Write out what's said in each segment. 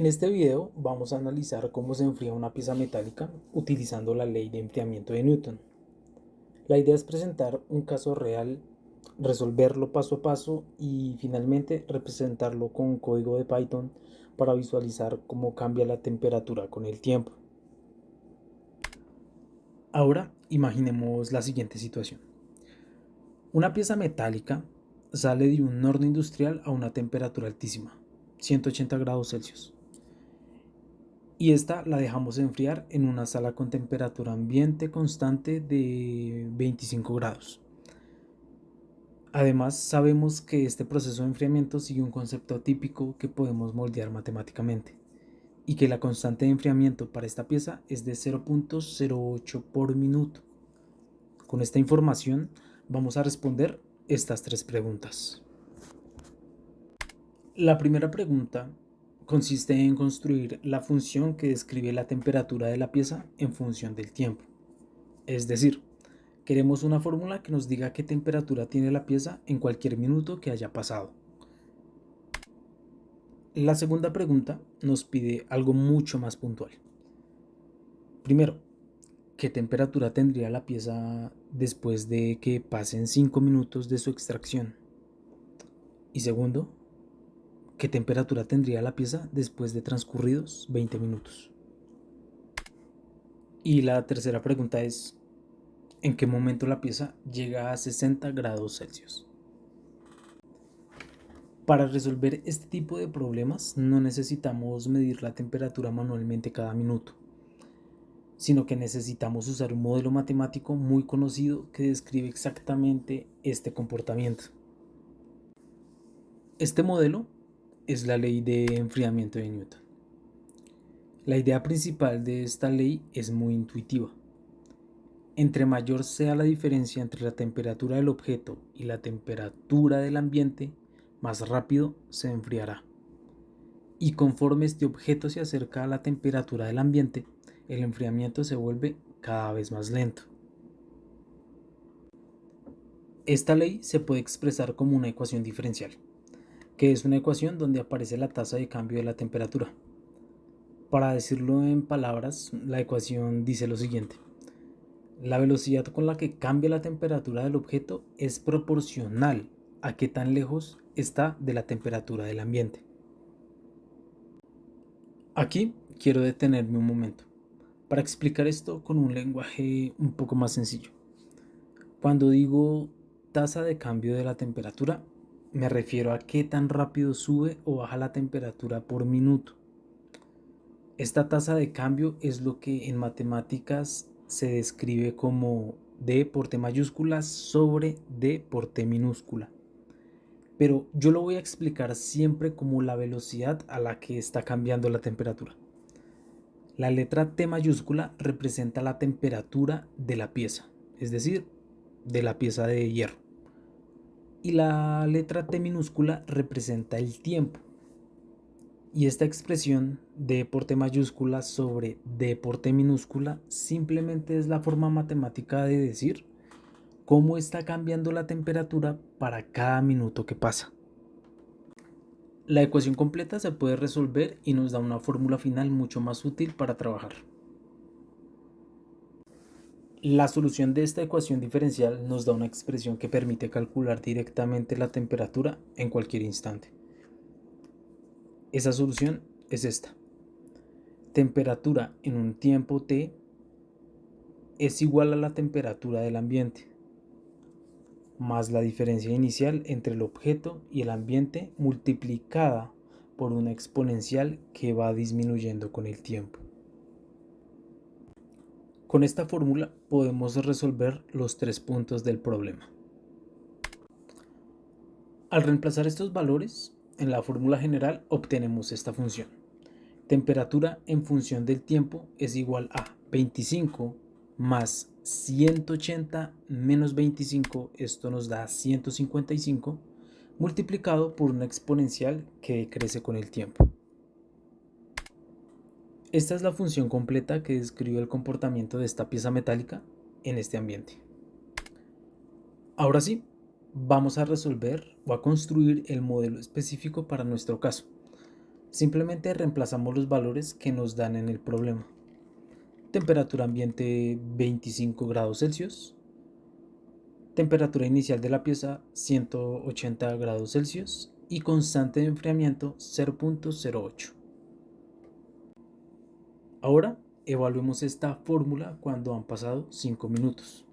En este video vamos a analizar cómo se enfría una pieza metálica utilizando la ley de enfriamiento de Newton. La idea es presentar un caso real, resolverlo paso a paso y finalmente representarlo con código de Python para visualizar cómo cambia la temperatura con el tiempo. Ahora imaginemos la siguiente situación. Una pieza metálica sale de un horno industrial a una temperatura altísima, 180 grados Celsius. Y esta la dejamos enfriar en una sala con temperatura ambiente constante de 25 grados. Además, sabemos que este proceso de enfriamiento sigue un concepto típico que podemos moldear matemáticamente y que la constante de enfriamiento para esta pieza es de 0.08 por minuto. Con esta información vamos a responder estas tres preguntas. La primera pregunta consiste en construir la función que describe la temperatura de la pieza en función del tiempo. Es decir, queremos una fórmula que nos diga qué temperatura tiene la pieza en cualquier minuto que haya pasado. La segunda pregunta nos pide algo mucho más puntual. Primero, ¿qué temperatura tendría la pieza después de que pasen 5 minutos de su extracción? Y segundo, ¿qué temperatura tendría la pieza después de transcurridos 20 minutos? Y la tercera pregunta es, ¿en qué momento la pieza llega a 60 grados Celsius? Para resolver este tipo de problemas no necesitamos medir la temperatura manualmente cada minuto, sino que necesitamos usar un modelo matemático muy conocido que describe exactamente este comportamiento. Este modelo es la ley de enfriamiento de Newton. La idea principal de esta ley es muy intuitiva. Entre mayor sea la diferencia entre la temperatura del objeto y la temperatura del ambiente, más rápido se enfriará. Y conforme este objeto se acerca a la temperatura del ambiente, el enfriamiento se vuelve cada vez más lento. Esta ley se puede expresar como una ecuación diferencial, que es una ecuación donde aparece la tasa de cambio de la temperatura. Para decirlo en palabras, la ecuación dice lo siguiente. La velocidad con la que cambia la temperatura del objeto es proporcional a qué tan lejos está de la temperatura del ambiente. Aquí quiero detenerme un momento para explicar esto con un lenguaje un poco más sencillo. Cuando digo tasa de cambio de la temperatura, me refiero a qué tan rápido sube o baja la temperatura por minuto. Esta tasa de cambio es lo que en matemáticas se describe como D por T mayúscula sobre D por T minúscula. Pero yo lo voy a explicar siempre como la velocidad a la que está cambiando la temperatura. La letra T mayúscula representa la temperatura de la pieza, es decir, de la pieza de hierro. Y la letra T minúscula representa el tiempo. Y esta expresión D por T mayúscula sobre D por T minúscula simplemente es la forma matemática de decir cómo está cambiando la temperatura para cada minuto que pasa. La ecuación completa se puede resolver y nos da una fórmula final mucho más útil para trabajar. La solución de esta ecuación diferencial nos da una expresión que permite calcular directamente la temperatura en cualquier instante. Esa solución es esta. Temperatura en un tiempo t es igual a la temperatura del ambiente, más la diferencia inicial entre el objeto y el ambiente multiplicada por una exponencial que va disminuyendo con el tiempo. Con esta fórmula podemos resolver los tres puntos del problema. Al reemplazar estos valores en la fórmula general obtenemos esta función. Temperatura en función del tiempo es igual a 25 más 180 menos 25, esto nos da 155, multiplicado por una exponencial que crece con el tiempo. Esta es la función completa que describe el comportamiento de esta pieza metálica en este ambiente. Ahora sí, vamos a resolver o a construir el modelo específico para nuestro caso. Simplemente reemplazamos los valores que nos dan en el problema. Temperatura ambiente 25 grados Celsius. Temperatura inicial de la pieza 180 grados Celsius y constante de enfriamiento 0.08. Ahora evaluemos esta fórmula cuando han pasado 5 minutos.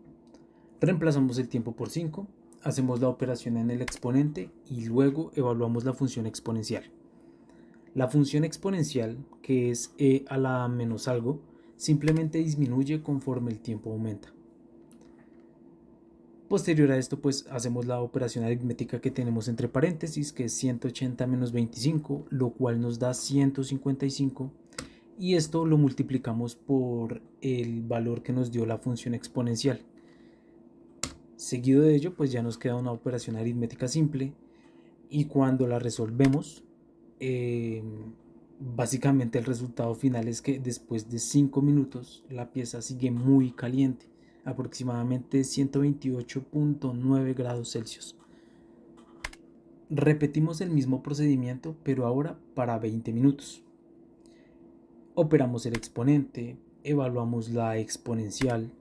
Reemplazamos el tiempo por 5, hacemos la operación en el exponente y luego evaluamos la función exponencial. La función exponencial, que es e a la menos algo, simplemente disminuye conforme el tiempo aumenta. Posterior a esto, pues hacemos la operación aritmética que tenemos entre paréntesis, que es 180 menos 25, lo cual nos da 155, y esto lo multiplicamos por el valor que nos dio la función exponencial. Seguido de ello, pues ya nos queda una operación aritmética simple, y cuando la resolvemos, básicamente el resultado final es que después de 5 minutos la pieza sigue muy caliente, aproximadamente 128.9 grados Celsius. Repetimos el mismo procedimiento, pero ahora para 20 minutos. Operamos el exponente, evaluamos la exponencial.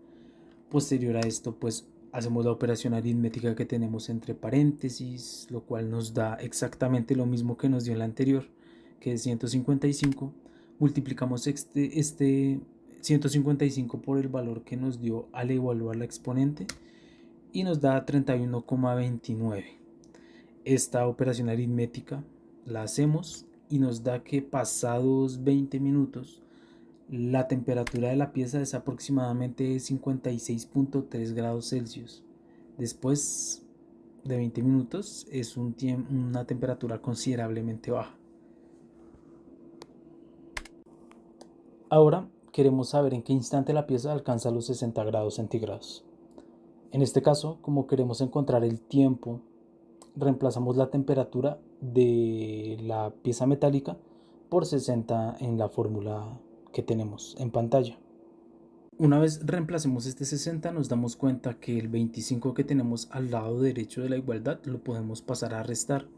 Posterior a esto, pues hacemos la operación aritmética que tenemos entre paréntesis, lo cual nos da exactamente lo mismo que nos dio en la anterior, que es 155. Multiplicamos este 155 por el valor que nos dio al evaluar la exponente y nos da 31,29. Esta operación aritmética la hacemos y nos da que pasados 20 minutos la temperatura de la pieza es aproximadamente 56.3 grados Celsius. Después de 20 minutos es una temperatura considerablemente baja. Ahora queremos saber en qué instante la pieza alcanza los 60 grados centígrados. En este caso, como queremos encontrar el tiempo, reemplazamos la temperatura de la pieza metálica por 60 en la fórmula que tenemos en pantalla. Una vez reemplacemos este 60, nos damos cuenta que el 25 que tenemos al lado derecho de la igualdad lo podemos pasar a restar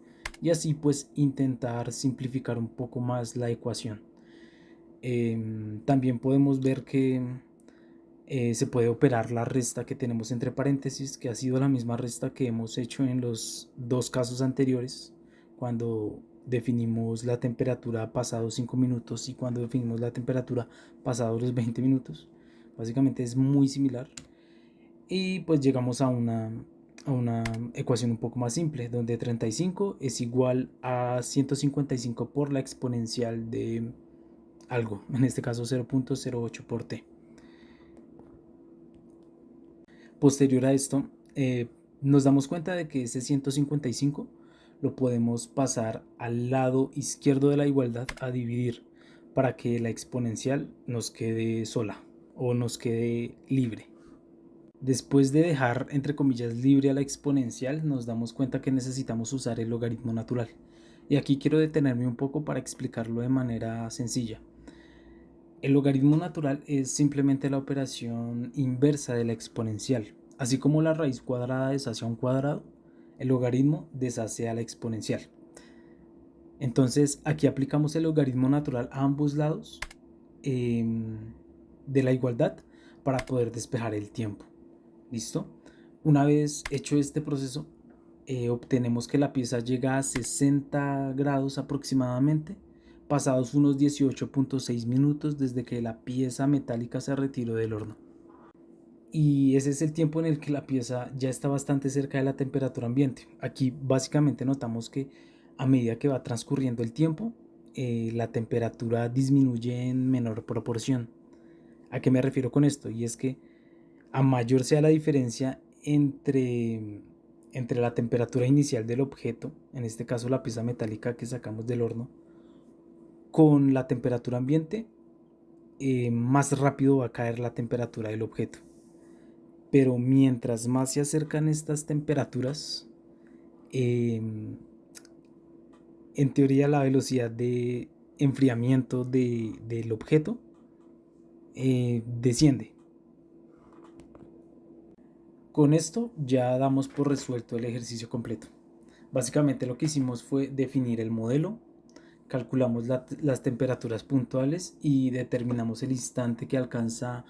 y así pues intentar simplificar un poco más la ecuación. También podemos ver que se puede operar la resta que tenemos entre paréntesis, que ha sido la misma resta que hemos hecho en los dos casos anteriores, cuando definimos la temperatura pasados 5 minutos y cuando definimos la temperatura pasados los 20 minutos. Básicamente es muy similar y pues llegamos a una ecuación un poco más simple, donde 35 es igual a 155 por la exponencial de algo, en este caso 0.08 por t. Posterior a esto, nos damos cuenta de que ese 155 lo podemos pasar al lado izquierdo de la igualdad a dividir para que la exponencial nos quede sola o nos quede libre. Después de dejar entre comillas libre a la exponencial, nos damos cuenta que necesitamos usar el logaritmo natural. Y aquí quiero detenerme un poco para explicarlo de manera sencilla. El logaritmo natural es simplemente la operación inversa de la exponencial. Así como la raíz cuadrada deshace a un cuadrado, el logaritmo deshace a la exponencial. Entonces aquí aplicamos el logaritmo natural a ambos lados de la igualdad para poder despejar el tiempo. ¿Listo? Una vez hecho este proceso, obtenemos que la pieza llega a 60 grados aproximadamente, pasados unos 18.6 minutos desde que la pieza metálica se retiró del horno. Y ese es el tiempo en el que la pieza ya está bastante cerca de la temperatura ambiente. Aquí básicamente notamos que a medida que va transcurriendo el tiempo, la temperatura disminuye en menor proporción. ¿A qué me refiero con esto? Y es que a mayor sea la diferencia entre la temperatura inicial del objeto, en este caso la pieza metálica que sacamos del horno, con la temperatura ambiente, más rápido va a caer la temperatura del objeto. Pero mientras más se acercan estas temperaturas, en teoría la velocidad de enfriamiento del objeto desciende. Con esto ya damos por resuelto el ejercicio completo. Básicamente lo que hicimos fue definir el modelo, calculamos las temperaturas puntuales y determinamos el instante que alcanza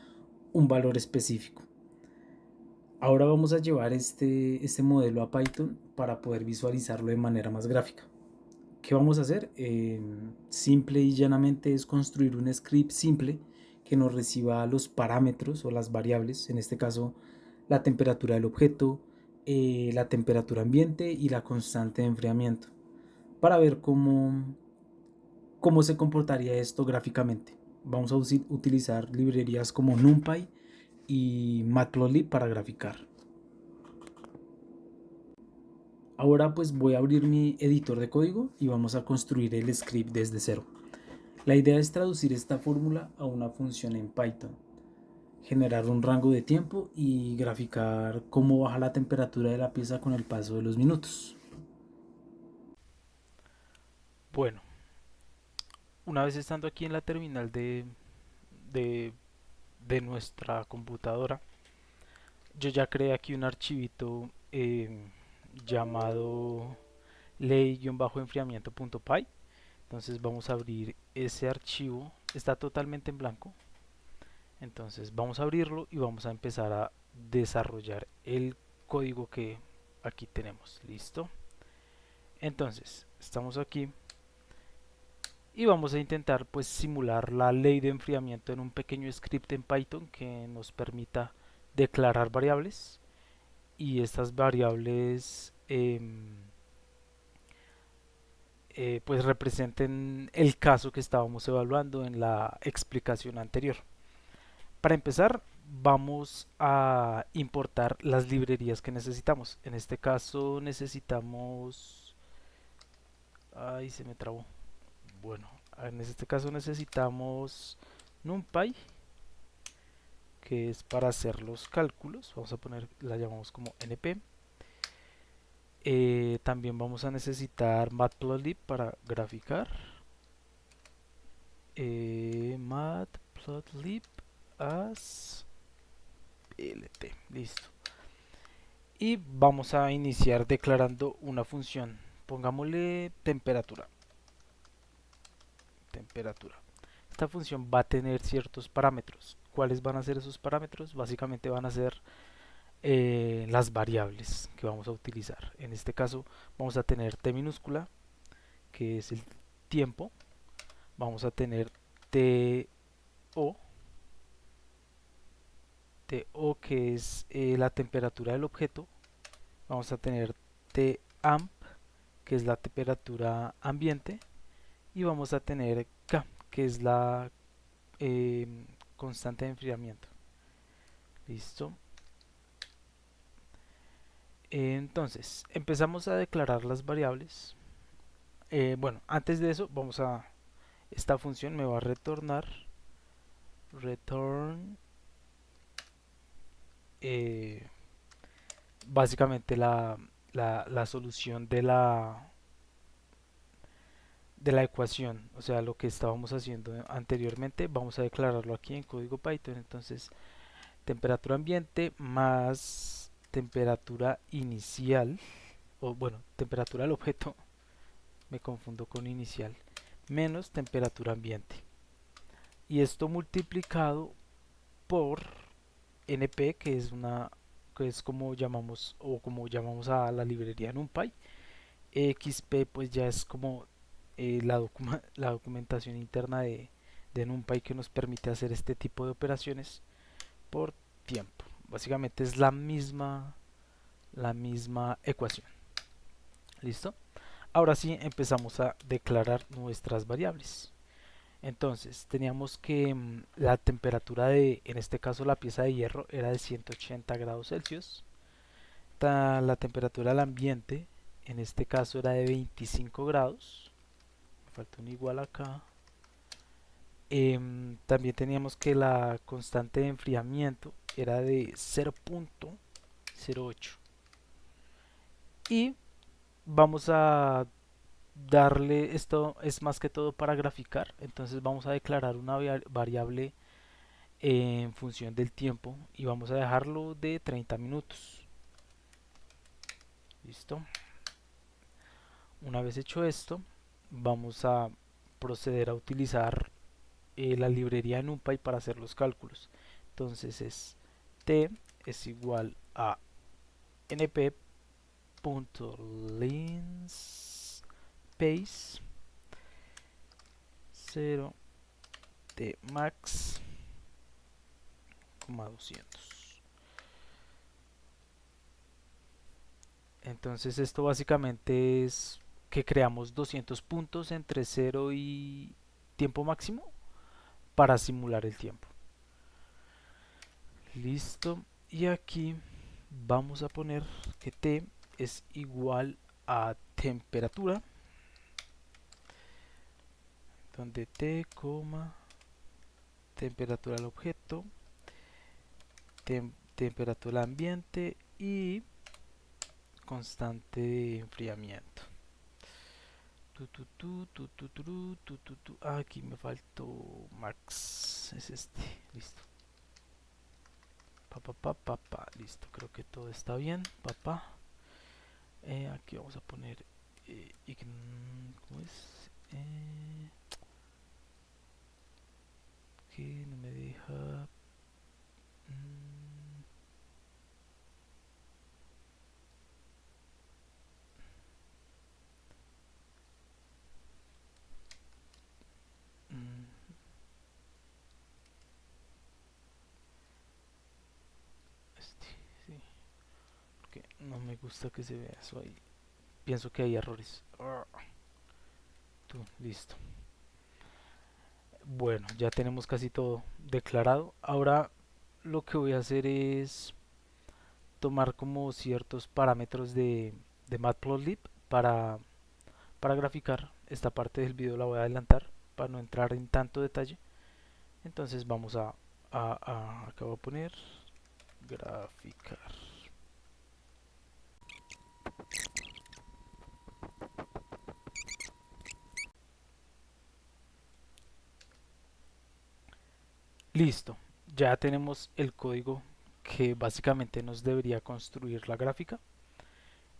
un valor específico. Ahora vamos a llevar este modelo a Python para poder visualizarlo de manera más gráfica. ¿Qué vamos a hacer? Simple y llanamente es construir un script simple que nos reciba los parámetros o las variables, en este caso la temperatura del objeto, la temperatura ambiente y la constante de enfriamiento, para ver cómo se comportaría esto gráficamente. Vamos a utilizar librerías como NumPy y Matplotlib para graficar. Ahora pues voy a abrir mi editor de código y vamos a construir el script desde cero. La idea es traducir esta fórmula a una función en Python, generar un rango de tiempo y graficar cómo baja la temperatura de la pieza con el paso de los minutos. Bueno, una vez estando aquí en la terminal de, de nuestra computadora, yo ya creé aquí un archivito llamado ley-enfriamiento.py. Entonces vamos a abrir ese archivo. Está totalmente en blanco. Entonces vamos a abrirlo y vamos a empezar a desarrollar el código que aquí tenemos. Listo. Entonces estamos aquí y vamos a intentar pues simular la ley de enfriamiento en un pequeño script en Python que nos permita declarar variables y estas variables pues representen el caso que estábamos evaluando en la explicación anterior. Para empezar, vamos a importar las librerías que necesitamos. En este caso necesitamos... Ay, se me trabó. Bueno, en este caso necesitamos NumPy, que es para hacer los cálculos. Vamos a poner, la llamamos como NP. También vamos a necesitar Matplotlib para graficar. Matplotlib as lt. Listo. Y vamos a iniciar declarando una función. Pongámosle temperatura. Temperatura. Esta función va a tener ciertos parámetros. ¿Cuáles van a ser esos parámetros? Básicamente van a ser las variables que vamos a utilizar. En este caso vamos a tener t minúscula, que es el tiempo. Vamos a tener TO, TO que es la temperatura del objeto. Vamos a tener TAmp, que es la temperatura ambiente. Y vamos a tener K, que es la constante de enfriamiento. Listo. Entonces, empezamos a declarar las variables. Bueno, antes de eso, esta función me va a retornar return eh, básicamente la solución de la ecuación, o sea, lo que estábamos haciendo anteriormente. Vamos a declararlo aquí en código Python. Entonces, temperatura ambiente más temperatura inicial, o bueno, temperatura del objeto, me confundo con inicial, menos temperatura ambiente. Y esto multiplicado por np, que es como llamamos o como llamamos a la librería NumPy. xp pues ya es como la documentación interna de NumPy que nos permite hacer este tipo de operaciones por tiempo. Básicamente es la misma ecuación. ¿Listo? Ahora sí empezamos a declarar nuestras variables. Entonces teníamos que la temperatura de, en este caso la pieza de hierro, era de 180 grados Celsius. La temperatura del ambiente, en este caso era de 25 grados. Me falta un igual acá. También teníamos que la constante de enfriamiento era de 0.08. Y vamos a darle, esto es más que todo para graficar, entonces vamos a declarar una variable en función del tiempo y vamos a dejarlo de 30 minutos. Listo. Una vez hecho esto, vamos a proceder a utilizar la librería NumPy para hacer los cálculos. Entonces es t es igual a np.linspace 0 t max 200. Entonces esto básicamente es que creamos 200 puntos entre 0 y tiempo máximo para simular el tiempo. Listo. Y aquí vamos a poner que T es igual a temperatura, donde T, temperatura del objeto, temperatura ambiente y constante de enfriamiento. Aquí me faltó max, es este, listo. Listo, creo que todo está bien, aquí vamos a poner, ¿cómo es? Que no me deja. mm, mm, este, sí, porque no me gusta que se vea eso ahí. Pienso que hay errores. Listo. Bueno, ya tenemos casi todo declarado. Ahora lo que voy a hacer es tomar como ciertos parámetros de Matplotlib para graficar. Esta parte del video la voy a adelantar para no entrar en tanto detalle. Entonces vamos acá voy a poner graficar. Listo, ya tenemos el código que básicamente nos debería construir la gráfica.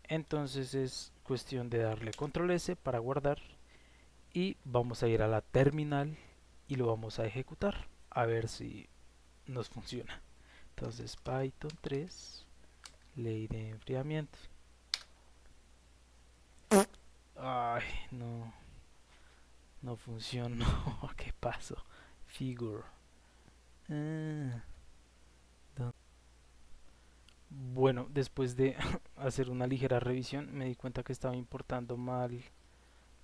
Entonces es cuestión de darle control S para guardar y vamos a ir a la terminal y lo vamos a ejecutar a ver si nos funciona. Entonces Python 3 ley de enfriamiento. Ay, no, no funcionó. ¿Qué pasó? Figure. Ah, bueno, después de hacer una ligera revisión me di cuenta que estaba importando mal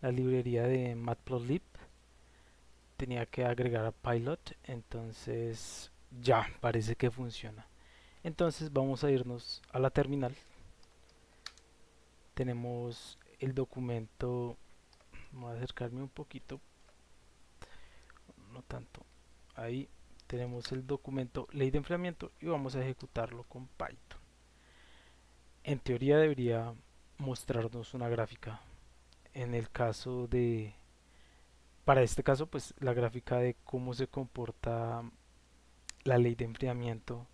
la librería de Matplotlib. Tenía que agregar a Pilot, entonces ya parece que funciona. Entonces vamos a irnos a la terminal. Tenemos el documento, voy a acercarme un poquito, no tanto. Ahí tenemos el documento ley de enfriamiento y vamos a ejecutarlo con Python. En teoría debería mostrarnos una gráfica. En el caso de, para este caso, pues la gráfica de cómo se comporta la ley de enfriamiento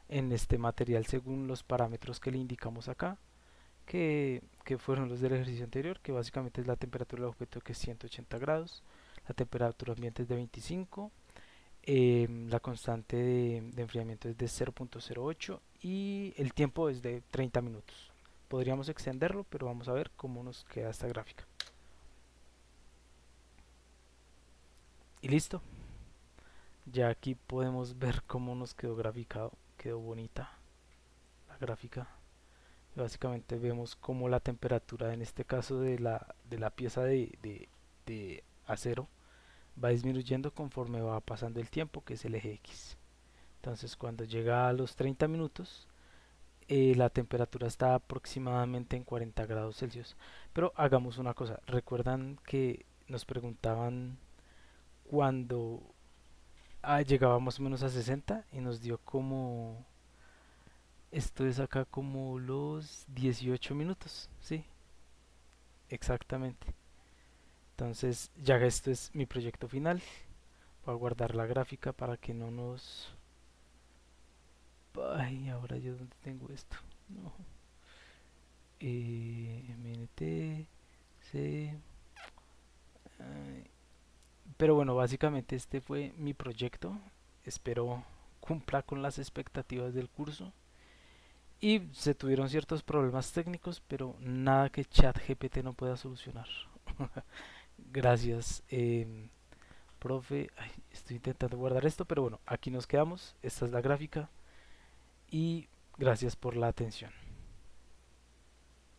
en este material según los parámetros que le indicamos acá, que fueron los del ejercicio anterior, que básicamente es la temperatura del objeto, que es 180 grados, la temperatura ambiente es de 25, la constante de enfriamiento es de 0.08 y el tiempo es de 30 minutos. Podríamos extenderlo, pero vamos a ver cómo nos queda esta gráfica. Y listo. Ya aquí podemos ver cómo nos quedó graficado. Quedó bonita la gráfica. Básicamente vemos cómo la temperatura, en este caso de la pieza de acero, va disminuyendo conforme va pasando el tiempo, que es el eje X. Entonces cuando llega a los 30 minutos, la temperatura está aproximadamente en 40 grados Celsius. Pero hagamos una cosa, recuerdan que nos preguntaban cuando llegaba más o menos a 60 y nos dio como, esto es acá como los 18 minutos, sí, exactamente. Entonces ya esto es mi proyecto final. Voy a guardar la gráfica para que no nos... Ay, ahora yo dónde tengo esto. No. MNT, C. Ay. Pero bueno, básicamente este fue mi proyecto. Espero cumpla con las expectativas del curso. Y se tuvieron ciertos problemas técnicos, pero nada que ChatGPT no pueda solucionar. Gracias, profe. Ay, estoy intentando guardar esto, pero bueno, aquí nos quedamos. Esta es la gráfica y gracias por la atención.